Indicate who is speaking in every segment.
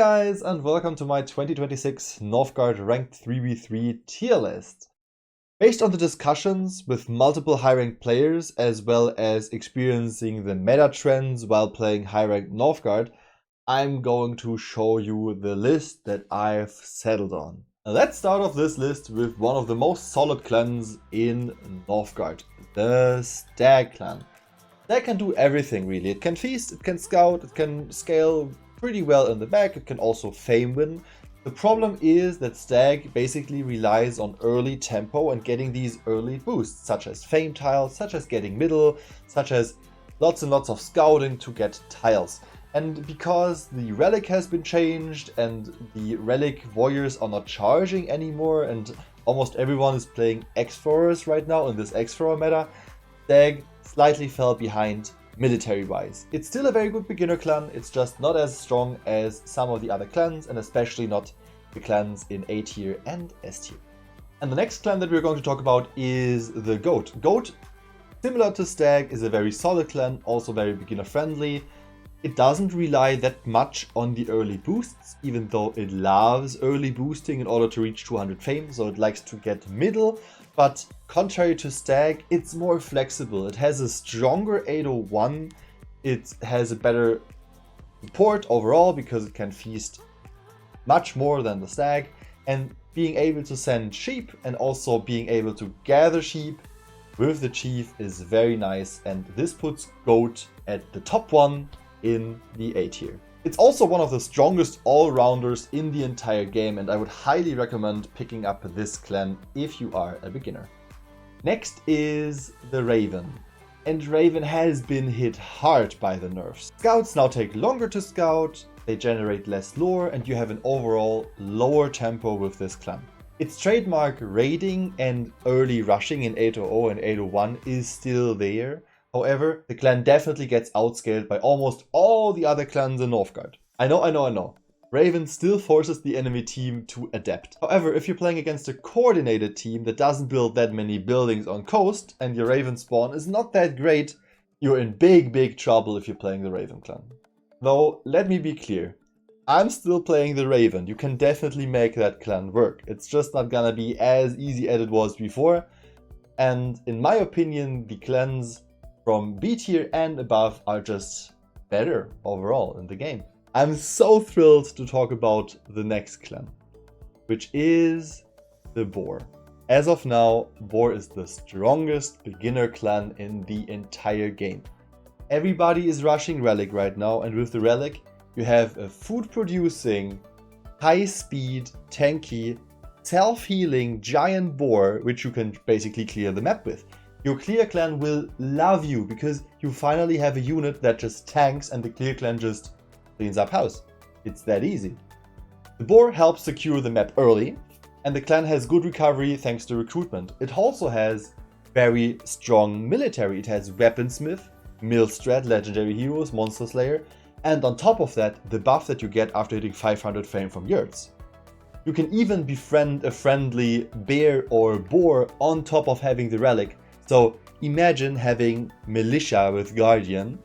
Speaker 1: Hey guys, and welcome to my 2026 Northgard ranked 3v3 tier list. Based on the discussions with multiple high-ranked players as well as experiencing the meta trends while playing high-ranked Northgard, I'm going to show you the list that I've settled on. Now let's start off this list with one of the most solid clans in Northgard, the Stag clan. Stag can do everything really. It can feast, it can scout, it can scale pretty well in the back, it can also fame win. The problem is that Stag basically relies on early tempo and getting these early boosts, such as fame tiles, such as getting middle, such as lots and lots of scouting to get tiles. And because the relic has been changed and the relic warriors are not charging anymore and almost everyone is playing Explorers right now in this Explorer meta, Stag slightly fell behind military-wise. It's still a very good beginner clan, it's just not as strong as some of the other clans, and especially not the clans in A tier and S tier. And the next clan that we're going to talk about is the Goat. Goat, similar to Stag, is a very solid clan, also very beginner-friendly. It doesn't rely that much on the early boosts, even though it loves early boosting in order to reach 200 fame, so it likes to get middle. But contrary to Stag, it's more flexible. It has a stronger 801, it has a better support overall because it can feast much more than the Stag, and being able to send sheep and also being able to gather sheep with the chief is very nice, and this puts Goat at the top one in the A tier. It's also one of the strongest all-rounders in the entire game, and I would highly recommend picking up this clan if you are a beginner. Next is the Raven. And Raven has been hit hard by the nerfs. Scouts now take longer to scout, they generate less lore, and you have an overall lower tempo with this clan. Its trademark raiding and early rushing in 800 and 801 is still there. However, the clan definitely gets outscaled by almost all the other clans in Northgard. I know. Raven still forces the enemy team to adapt. However, if you're playing against a coordinated team that doesn't build that many buildings on coast and your Raven spawn is not that great, you're in big trouble if you're playing the Raven clan. Though, let me be clear. I'm still playing the Raven. You can definitely make that clan work. It's just not gonna be as easy as it was before. And in my opinion, the clans from B tier and above are just better overall in the game. I'm so thrilled to talk about the next clan, which is the Boar. As of now, Boar is the strongest beginner clan in the entire game. Everybody is rushing Relic right now, and with the Relic, you have a food-producing, high-speed, tanky, self-healing giant boar, which you can basically clear the map with. Your clear clan will love you because you finally have a unit that just tanks and the clear clan just cleans up house. It's that easy. The boar helps secure the map early, and the clan has good recovery thanks to recruitment. It also has very strong military. It has Weaponsmith, Millstrat, Legendary Heroes, Monster Slayer, and on top of that, the buff that you get after hitting 500 fame from Yurts. You can even befriend a friendly bear or boar on top of having the relic. So imagine having Militia with Guardian,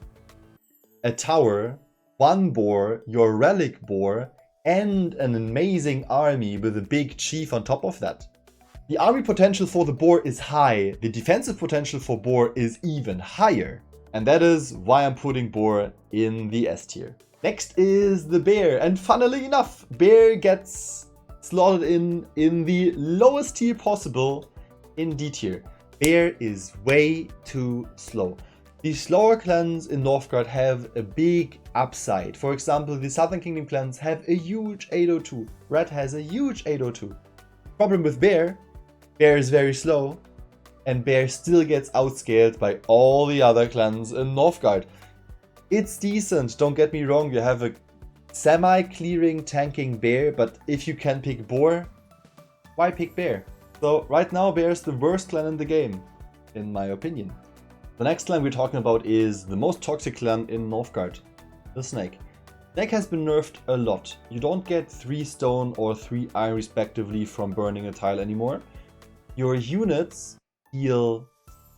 Speaker 1: a tower, one boar, your relic boar, and an amazing army with a big chief on top of that. The army potential for the boar is high, the defensive potential for boar is even higher. And that is why I'm putting boar in the S tier. Next is the bear, and funnily enough, bear gets slotted in the lowest tier possible in D tier. Bear is way too slow. The slower clans in Northgard have a big upside. For example, the Southern Kingdom clans have a huge 802. Red has a huge 802. Problem with Bear is very slow, and Bear still gets outscaled by all the other clans in Northgard. It's decent, don't get me wrong, you have a semi-clearing tanking Bear, but if you can pick Boar, why pick Bear? So right now Bear is the worst clan in the game, in my opinion. The next clan we're talking about is the most toxic clan in Northgard, the Snake. Snake has been nerfed a lot. You don't get 3 stone or 3 iron respectively from burning a tile anymore. Your units heal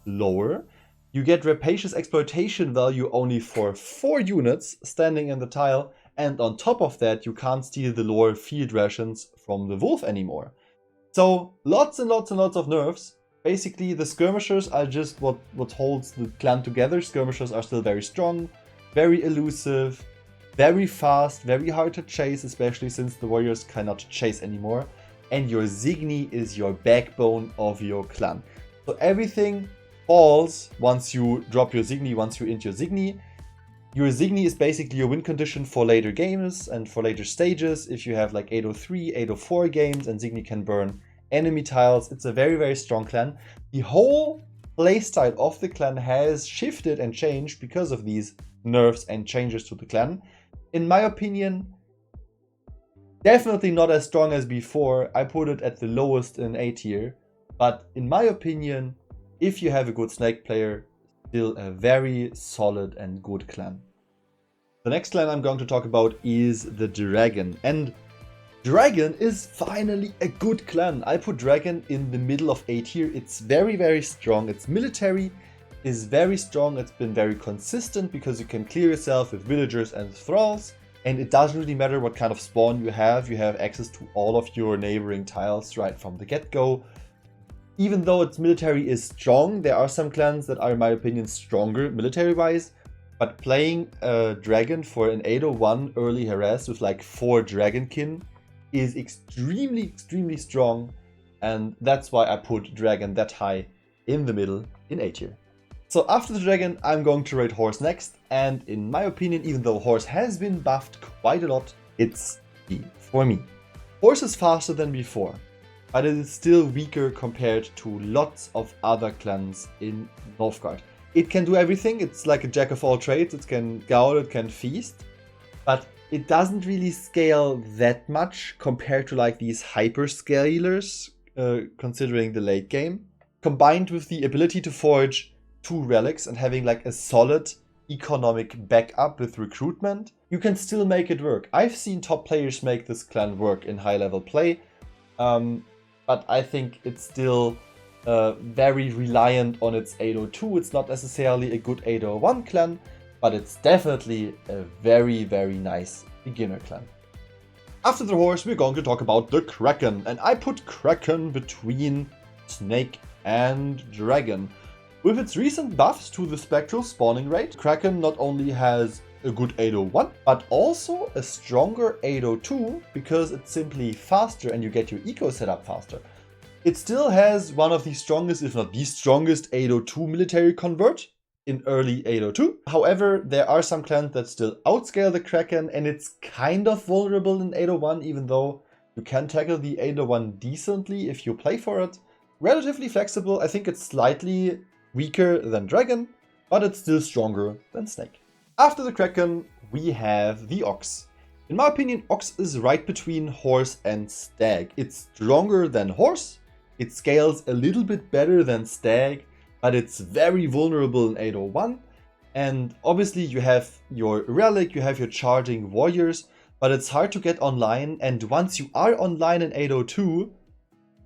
Speaker 1: lower. You get rapacious exploitation value only for 4 units standing in the tile, And on top of that, you can't steal the lore field rations from the wolf anymore. So lots and lots and lots of nerfs. Basically, the skirmishers are just what holds the clan together. Skirmishers are still very strong, very elusive, very fast, very hard to chase, especially since the warriors cannot chase anymore. And your Zigni is your backbone of your clan. So everything falls once you drop your Zigni, once you int your Zigni. Your Zigni is basically your win condition for later games and for later stages. If you have like 803, 804 games and Zigni can burn enemy tiles, it's a very, very strong clan. The whole playstyle of the clan has shifted and changed because of these nerfs and changes to the clan. In my opinion, definitely not as strong as before. I put it at the lowest in A tier. But in my opinion, if you have a good Snake player, still a very solid and good clan. The next clan I'm going to talk about is the Dragon. And Dragon is finally a good clan. I put Dragon in the middle of A tier. It's very, very strong. Its military is very strong. It's been very consistent because you can clear yourself with villagers and thralls. And it doesn't really matter what kind of spawn you have. You have access to all of your neighboring tiles right from the get-go. Even though its military is strong, there are some clans that are, in my opinion, stronger military-wise. But playing a dragon for an 801 early harass with like 4 dragonkin is extremely, extremely strong. And that's why I put dragon that high in the middle in A tier. So after the dragon, I'm going to rate horse next. And in my opinion, even though horse has been buffed quite a lot, it's B for me. Horse is faster than before, but it is still weaker compared to lots of other clans in Northgard. It can do everything. It's like a jack of all trades. It can scout, it can feast, but it doesn't really scale that much compared to like these hyper scalers, considering the late game. Combined with the ability to forge 2 relics and having like a solid economic backup with recruitment, you can still make it work. I've seen top players make this clan work in high level play, but I think it's still very reliant on its 802. It's not necessarily a good 801 clan, but it's definitely a very, very nice beginner clan. After the horse, we're going to talk about the Kraken, and I put Kraken between Snake and Dragon. With its recent buffs to the spectral spawning rate, Kraken not only has a good 801, but also a stronger 802 because it's simply faster and you get your eco set up faster. It still has one of the strongest, if not the strongest, 802 military convert in early 802. However, there are some clans that still outscale the Kraken, and it's kind of vulnerable in 801, even though you can tackle the 801 decently if you play for it. Relatively flexible. I think it's slightly weaker than Dragon, but it's still stronger than Snake. After the Kraken, we have the Ox. In my opinion, Ox is right between Horse and Stag. It's stronger than Horse, it scales a little bit better than Stag, but it's very vulnerable in 801. And obviously you have your relic, you have your charging warriors, but it's hard to get online. And once you are online in 802,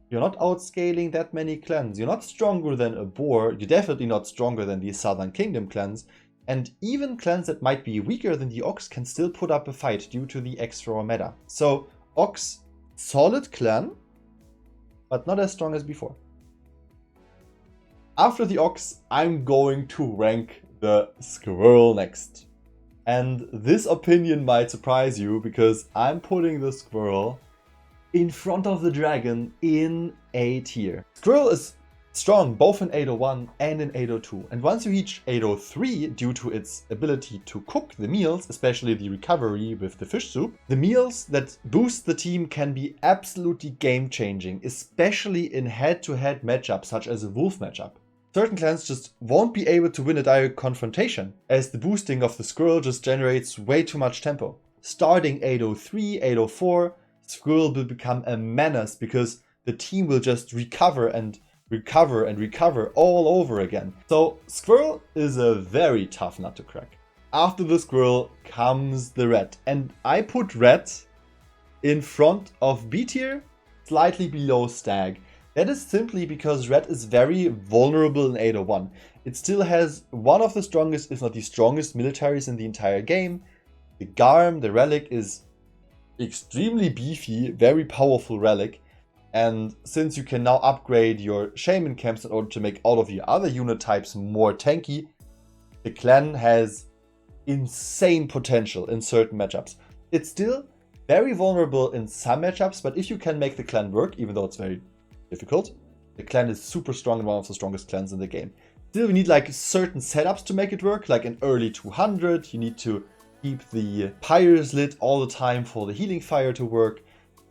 Speaker 1: you're not outscaling that many clans. You're not stronger than a Boar. You're definitely not stronger than the Southern Kingdom clans. And even clans that might be weaker than the Ox can still put up a fight due to the extra meta. So Ox, solid clan, but not as strong as before. After the Ox, I'm going to rank the Squirrel next. And this opinion might surprise you because I'm putting the Squirrel in front of the Dragon in A tier. Squirrel is strong both in 801 and in 802. And once you reach 803, due to its ability to cook the meals, especially the recovery with the fish soup, the meals that boost the team can be absolutely game-changing, especially in head-to-head matchups such as a wolf matchup. Certain clans just won't be able to win a direct confrontation, as the boosting of the Squirrel just generates way too much tempo. Starting 803, 804, Squirrel will become a menace because the team will just recover and recover all over again. So Squirrel is a very tough nut to crack. After the Squirrel comes the Rat, and I put Rat in front of B tier, slightly below Stag. That is simply because Rat is very vulnerable in 801. It still has one of the strongest, if not the strongest, militaries in the entire game. The Garm, the relic, is extremely beefy, very powerful relic. And since you can now upgrade your Shaman camps in order to make all of your other unit types more tanky, the clan has insane potential in certain matchups. It's still very vulnerable in some matchups, but if you can make the clan work, even though it's very difficult, the clan is super strong and one of the strongest clans in the game. Still, we need like certain setups to make it work, like an early 200, you need to keep the pyres lit all the time for the healing fire to work,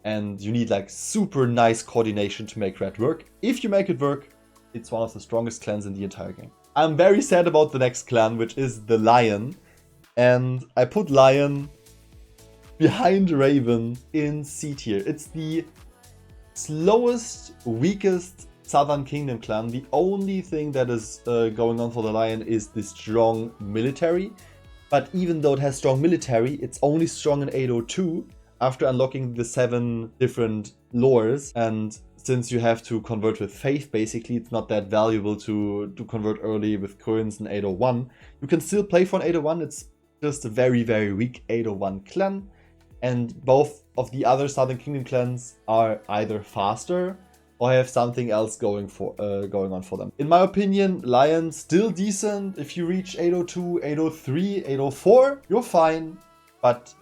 Speaker 1: and you need like super nice coordination to make that work. If you make it work, it's one of the strongest clans in the entire game. I'm very sad about the next clan, which is the Lion, and I put Lion behind Raven in C tier. It's the slowest, weakest Southern Kingdom clan. The only thing that is going on for the Lion is the strong military. But even though it has strong military, it's only strong in 802 after unlocking the 7 different lores. And since you have to convert with faith, basically, it's not that valuable to convert early with coins in 801. You can still play for an 801. It's just a very, very weak 801 clan. And both of the other Southern Kingdom clans are either faster or have something else going on for them. In my opinion, Lion still decent. If you reach 802, 803, 804, you're fine. But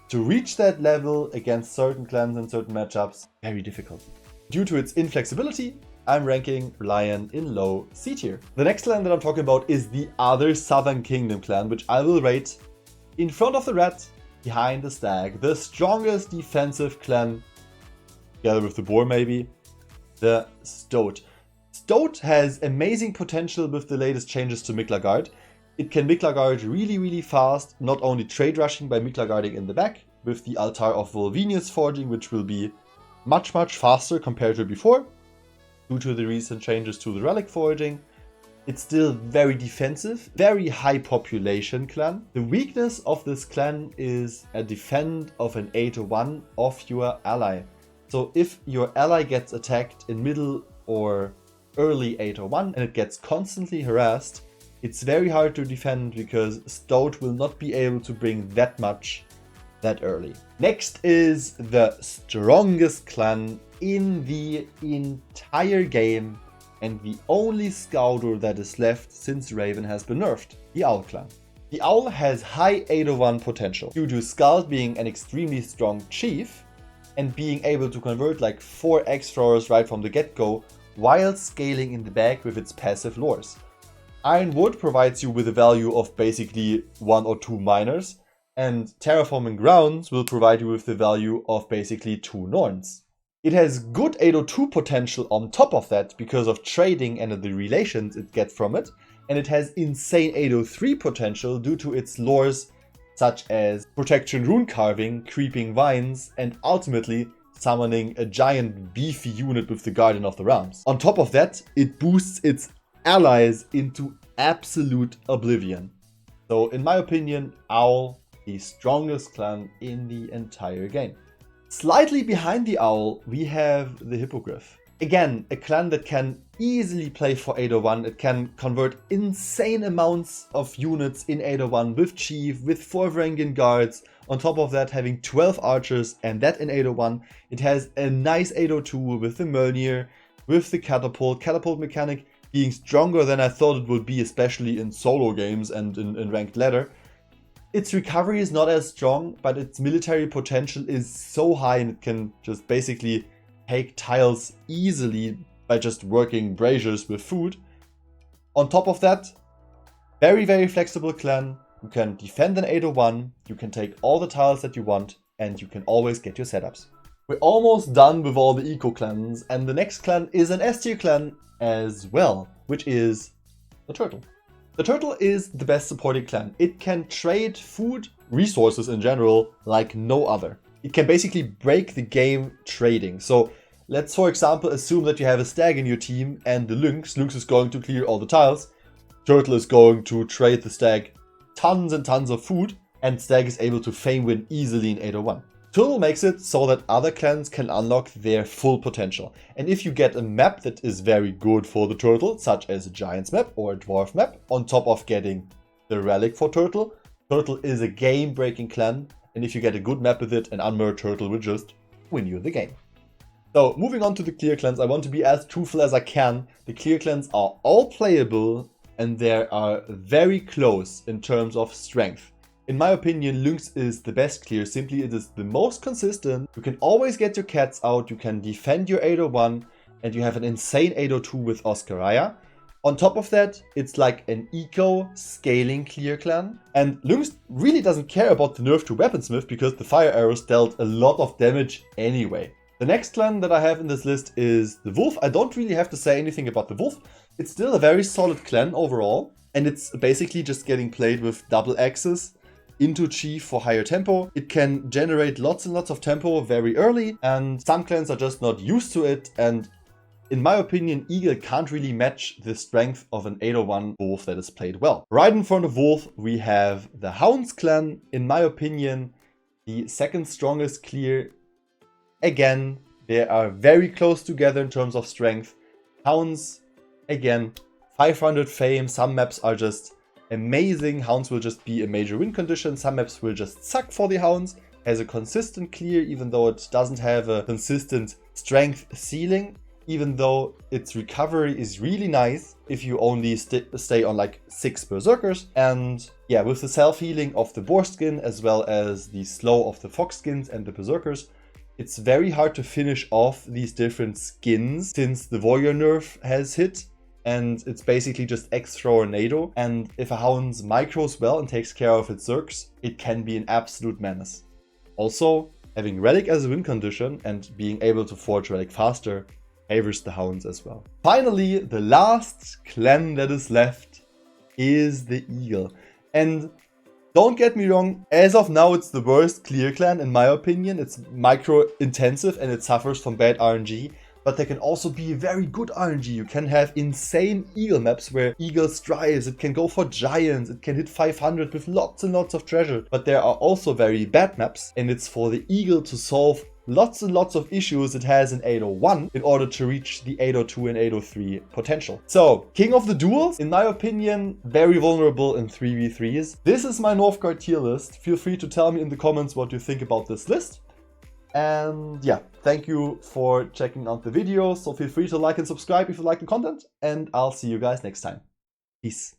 Speaker 1: to reach that level against certain clans and certain matchups, very difficult. Due to its inflexibility, I'm ranking Lion in low C tier. The next clan that I'm talking about is the other Southern Kingdom clan, which I will rate in front of the Rat, behind the Stag, the strongest defensive clan, together with the Boar maybe, the Stoat. Stoat has amazing potential with the latest changes to Miklagard. It can Miklagard really, really fast, not only trade rushing by Miklagarding in the back, with the Altar of Volvinius forging, which will be much, much faster compared to before, due to the recent changes to the relic forging. It's still very defensive, very high population clan. The weakness of this clan is a defend of an 801 of your ally. So if your ally gets attacked in middle or early 801 and it gets constantly harassed, it's very hard to defend because Stoat will not be able to bring that much that early. Next is the strongest clan in the entire game, and the only Scouter that is left since Raven has been nerfed, the Owl clan. The Owl has high 801 potential due to Skald being an extremely strong chief and being able to convert like 4 extras right from the get-go while scaling in the back with its passive lores. Ironwood provides you with a value of basically 1 or 2 miners, and Terraforming Grounds will provide you with the value of basically 2 Norns. It has good 802 potential on top of that because of trading and the relations it gets from it, and it has insane 803 potential due to its lores such as Protection Rune Carving, Creeping Vines, and ultimately summoning a giant beefy unit with the Guardian of the Realms. On top of that, it boosts its allies into absolute oblivion. So in my opinion, Owl, the strongest clan in the entire game. Slightly behind the Owl, we have the Hippogriff. Again, a clan that can easily play for 801. It can convert insane amounts of units in 801 with Chief, with 4 Varangian guards. On top of that, having 12 archers, and that in 801. It has a nice 802 with the Mjolnir, with the catapult mechanic being stronger than I thought it would be, especially in solo games and in ranked ladder. Its recovery is not as strong, but its military potential is so high and it can just basically take tiles easily by just working braziers with food. On top of that, very, very flexible clan. You can defend an 801, you can take all the tiles that you want, and you can always get your setups. We're almost done with all the eco clans, and the next clan is an S tier clan as well, which is the Turtle. The Turtle is the best supporting clan. It can trade food, resources in general, like no other. It can basically break the game trading. So let's, for example, assume that you have a Stag in your team and the Lynx. Lynx is going to clear all the tiles. Turtle is going to trade the Stag tons and tons of food, and Stag is able to fame win easily in 801. Turtle makes it so that other clans can unlock their full potential. And if you get a map that is very good for the Turtle, such as a Giants map or a Dwarf map, on top of getting the relic for Turtle, Turtle is a game-breaking clan, and if you get a good map with it, an unmirrored turtle will just win you the game. So, moving on to the clear clans, I want to be as truthful as I can. The clear clans are all playable, and they are very close in terms of strength. In my opinion, Lynx is the best clear, simply it is the most consistent. You can always get your cats out, you can defend your 801, and you have an insane 802 with Oscaraya. On top of that, it's like an eco scaling clear clan. And Lynx really doesn't care about the nerf to Weaponsmith because the fire arrows dealt a lot of damage anyway. The next clan that I have in this list is the Wolf. I don't really have to say anything about the Wolf. It's still a very solid clan overall. And it's basically just getting played with double axes into Chief for higher tempo. It can generate lots and lots of tempo very early. And some clans are just not used to it. And in my opinion, Eagle can't really match the strength of an 801 Wolf that is played well. Right in front of Wolf, we have the Hounds clan. In my opinion, the second strongest clear. Again, they are very close together in terms of strength. Hounds, again, 500 fame. Some maps are just amazing. Hounds will just be a major win condition. Some maps will just suck for the Hounds. Has a consistent clear, even though it doesn't have a consistent strength ceiling. Even though its recovery is really nice if you only stay on like 6 berserkers. And yeah, with the self-healing of the boar skin as well as the slow of the fox skins and the berserkers, it's very hard to finish off these different skins since the warrior nerf has hit. And it's basically just X-throw or Nado. And if a Hounds micros well and takes care of its zerks, it can be an absolute menace. Also, having Relic as a win condition and being able to forge Relic faster favors the Hounds as well. Finally, the last clan that is left is the Eagle. And don't get me wrong, as of now it's the worst clear clan in my opinion. It's micro intensive and it suffers from bad RNG. But there can also be very good RNG. You can have insane Eagle maps where Eagle strives. It can go for giants. It can hit 500 with lots and lots of treasure. But there are also very bad maps. And it's for the Eagle to solve lots and lots of issues it has in 801 in order to reach the 802 and 803 potential. So, King of the Duels, in my opinion, very vulnerable in 3v3s. This is my Northgard tier list. Feel free to tell me in the comments what you think about this list. And yeah, thank you for checking out the video. So feel free to like and subscribe if you like the content. And I'll see you guys next time. Peace.